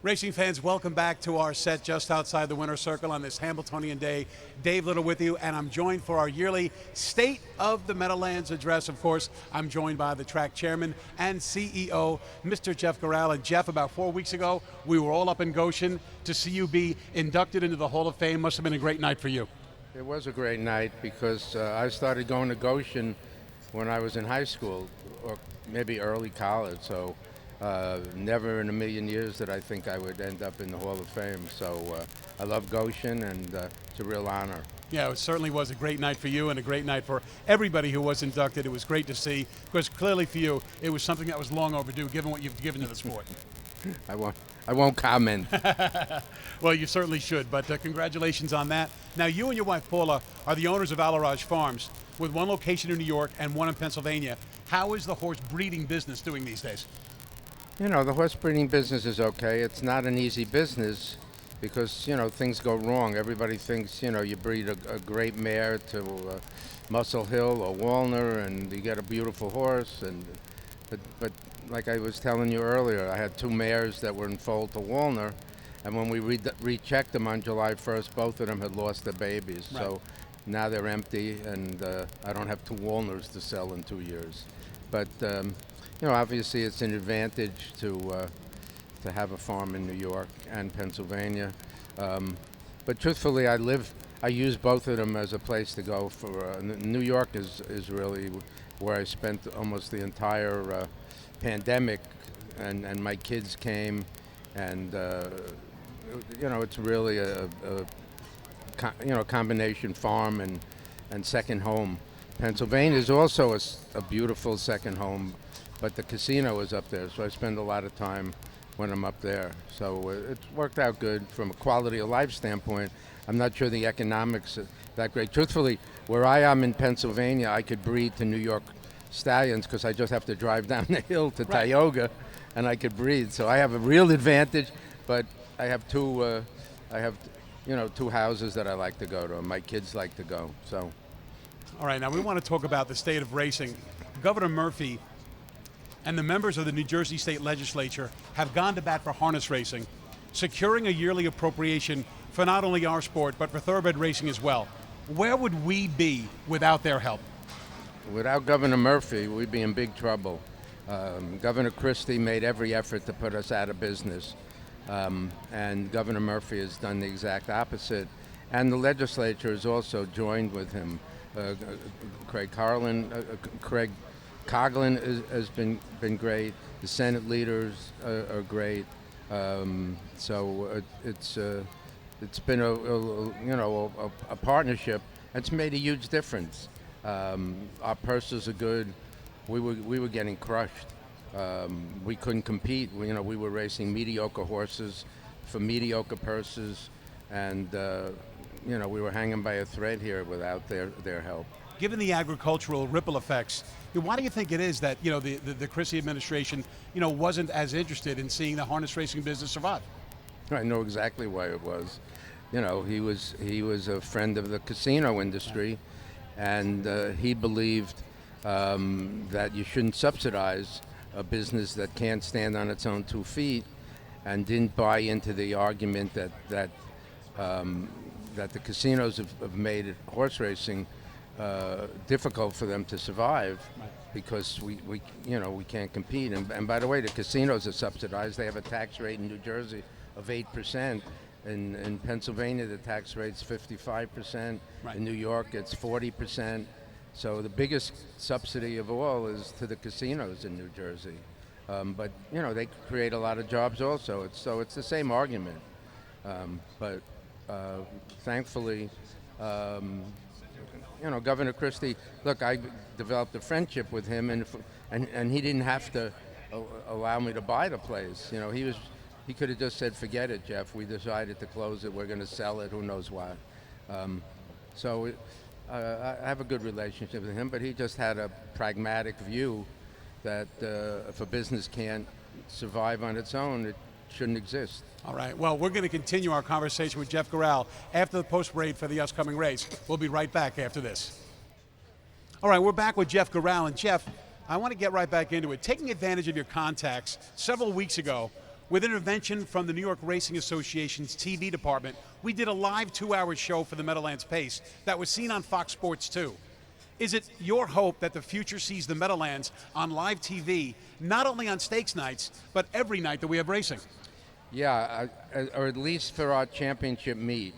Racing fans, welcome back to our set just outside the winner's circle on this Hambletonian day. Dave Little with you, and I'm joined for our yearly State of the Meadowlands address. Of course, I'm joined by the track chairman and CEO, Mr. Jeff Gural. And Jeff, about 4 weeks ago, we were all up in Goshen to see you be inducted into the Hall of Fame. Must have been a great night for you. It was a great night because I started going to Goshen when I was in high school, or maybe early college, so never in a million years did I think I would end up in the Hall of Fame. So I love Goshen, and it's a real honor. Yeah, it certainly was a great night for you and a great night for everybody who was inducted. It was great to see, because clearly for you, it was something that was long overdue, given what you've given to the sport. I won't comment. Well, you certainly should, but congratulations on that. Now, you and your wife, Paula, are the owners of Alarage Farms, with one location in New York and one in Pennsylvania. How is the horse breeding business doing these days? You know, the horse breeding business is okay. It's not an easy business because, you know, things go wrong. Everybody thinks, you know, you breed a great mare to Muscle Hill or Walner and you get a beautiful horse. But like I was telling you earlier, I had two mares that were in foal to Walner, and when we rechecked them on July 1st, both of them had lost their babies. Right. So now they're empty, and I don't have two Walners to sell in 2 years. But you know, obviously it's an advantage to have a farm in New York and Pennsylvania. But truthfully, I use both of them as a place to go for. New York is really where I spent almost the entire pandemic, and my kids came, and you know, it's really a combination farm and second home. Pennsylvania is also a beautiful second home, but the casino is up there, so I spend a lot of time when I'm up there. So it's worked out good from a quality of life standpoint. I'm not sure the economics are that great. Truthfully, where I am in Pennsylvania, I could breed to New York stallions because I just have to drive down the hill to Right. Tioga, and I could breed. So I have a real advantage, but I have two houses that I like to go to, and my kids like to go. So. All right, now we want to talk about the state of racing. Governor Murphy and the members of the New Jersey State Legislature have gone to bat for harness racing, securing a yearly appropriation for not only our sport, but for thoroughbred racing as well. Where would we be without their help? Without Governor Murphy, we'd be in big trouble. Governor Christie made every effort to put us out of business, and Governor Murphy has done the exact opposite. And the legislature has also joined with him. Craig Coughlin has been great. The Senate leaders are great. So it's been a partnership. It's made a huge difference. Our purses are good. We were getting crushed. We couldn't compete. We were racing mediocre horses for mediocre purses, and we were hanging by a thread here without their help. Given the agricultural ripple effects, why do you think it is that the Christie administration wasn't as interested in seeing the harness racing business survive? I know exactly why it was. He was a friend of the casino industry, and he believed that you shouldn't subsidize a business that can't stand on its own 2 feet, and didn't buy into the argument that the casinos have made horse racing difficult for them to survive, because we can't compete. And by the way, the casinos are subsidized. They have a tax rate in New Jersey of 8%. In Pennsylvania, the tax rate's 55%. Right. In New York, it's 40%. So the biggest subsidy of all is to the casinos in New Jersey. But they create a lot of jobs also. It's the same argument. But thankfully, Governor Christie, look, I developed a friendship with him, and he didn't have to allow me to buy the place. He could have just said, forget it, Jeff. We decided to close it. We're going to sell it. Who knows why? So I have a good relationship with him, but he just had a pragmatic view that if a business can't survive on its own, it shouldn't exist. All right, well, we're going to continue our conversation with Jeff Gural after the post-parade for the upcoming race. We'll be right back after this. All right, we're back with Jeff Gural. And Jeff, I want to get right back into it. Taking advantage of your contacts, several weeks ago, With intervention from the New York Racing Association's TV department, we did a live 2-hour show for the Meadowlands Pace that was seen on Fox Sports 2. Is it your hope that the future sees the Meadowlands on live TV, not only on stakes nights, but every night that we have racing? Yeah, or at least for our championship meet.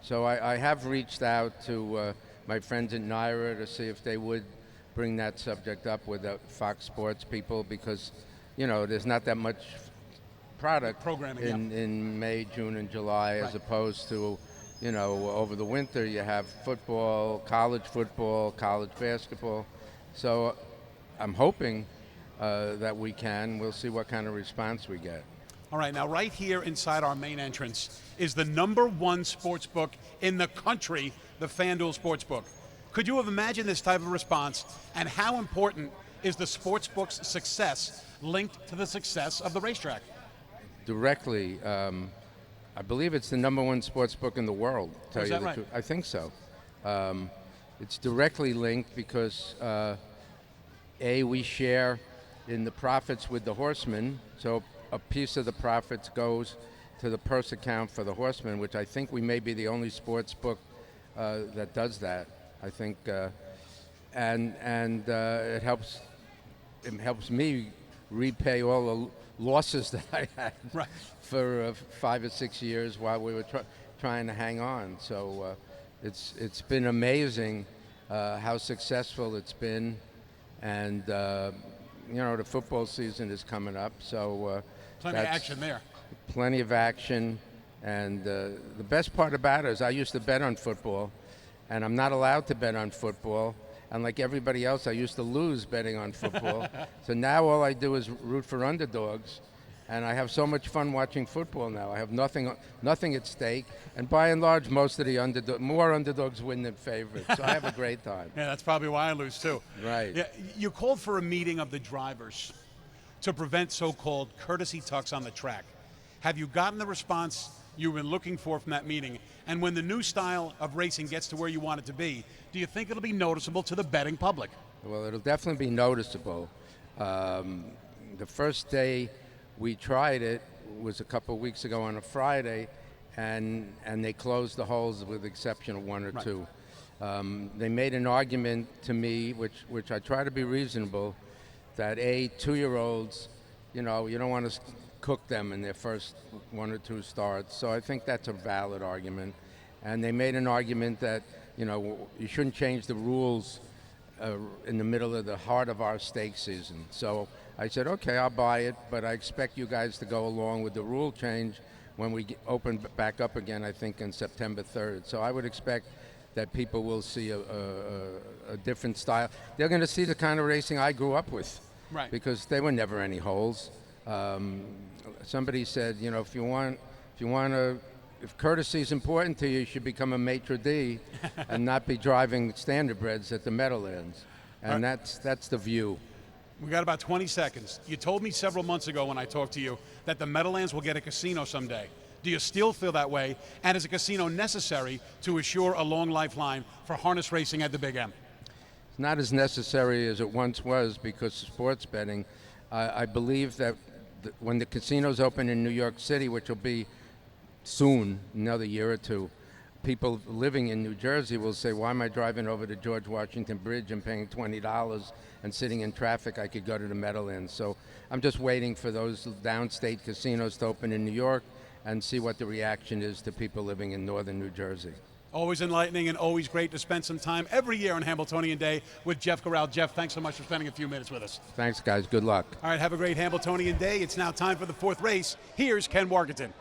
So I have reached out to my friends at NYRA to see if they would bring that subject up with the Fox Sports people, because, you know, there's not that much product programming in May, June, and July, as opposed to, you know, over the winter you have football, college basketball. So I'm hoping that we can. We'll see what kind of response we get. All right, now right here inside our main entrance is the #1 sports book in the country, the FanDuel Sportsbook. Could you have imagined this type of response, and how important is the sportsbook's success linked to the success of the racetrack? Directly, I believe it's the #1 sports book in the world. Oh, is that right? I think so. It's directly linked because we share in the profits with the horsemen, so a piece of the profits goes to the purse account for the horsemen, which I think we may be the only sports book that does that. I think, and it helps me repay all the losses that I had for 5 or 6 years while we were trying to hang on. So it's been amazing how successful it's been, and you know, the football season is coming up, so plenty of action there. Plenty of action, and the best part about it is I used to bet on football, and I'm not allowed to bet on football. And like everybody else, I used to lose betting on football. So now all I do is root for underdogs, and I have so much fun watching football now. I have nothing at stake, and by and large, most of the more underdogs win than favorites. So I have a great time. Yeah, that's probably why I lose too. Right. Yeah, you called for a meeting of the drivers to prevent so-called courtesy tucks on the track. Have you gotten the response you've been looking for from that meeting? And when the new style of racing gets to where you want it to be, do you think it'll be noticeable to the betting public? Well, it'll definitely be noticeable. The first day we tried it was a couple of weeks ago on a Friday, and they closed the holes with the exception of one or two. They made an argument to me, which I try to be reasonable, that 2-year-olds, you know, you don't want to cook them in their first 1 or 2 starts. So I think that's a valid argument. And they made an argument that, you know, you shouldn't change the rules in the middle of the heart of our stake season. So I said, okay, I'll buy it, but I expect you guys to go along with the rule change when we open back up again, I think, on September 3rd. So I would expect that people will see a different style. They're going to see the kind of racing I grew up with, because there were never any holes. Somebody said, you know, if courtesy is important to you, you should become a maitre d' and not be driving standardbreds at the Meadowlands. And that's the view. We got about 20 seconds. You told me several months ago when I talked to you that the Meadowlands will get a casino someday. Do you still feel that way? And is a casino necessary to assure a long lifeline for harness racing at the Big M? It's not as necessary as it once was, because sports betting, I believe that when the casinos open in New York City, which will be soon, another year or two, people living in New Jersey will say, why am I driving over to George Washington Bridge and paying $20 and sitting in traffic? I could go to the Meadowlands. So I'm just waiting for those downstate casinos to open in New York and see what the reaction is to people living in northern New Jersey. Always enlightening and always great to spend some time every year on Hambletonian Day with Jeff Gural. Jeff, thanks so much for spending a few minutes with us. Thanks, guys. Good luck. All right, have a great Hambletonian Day. It's now time for the 4th race. Here's Ken Warkentin.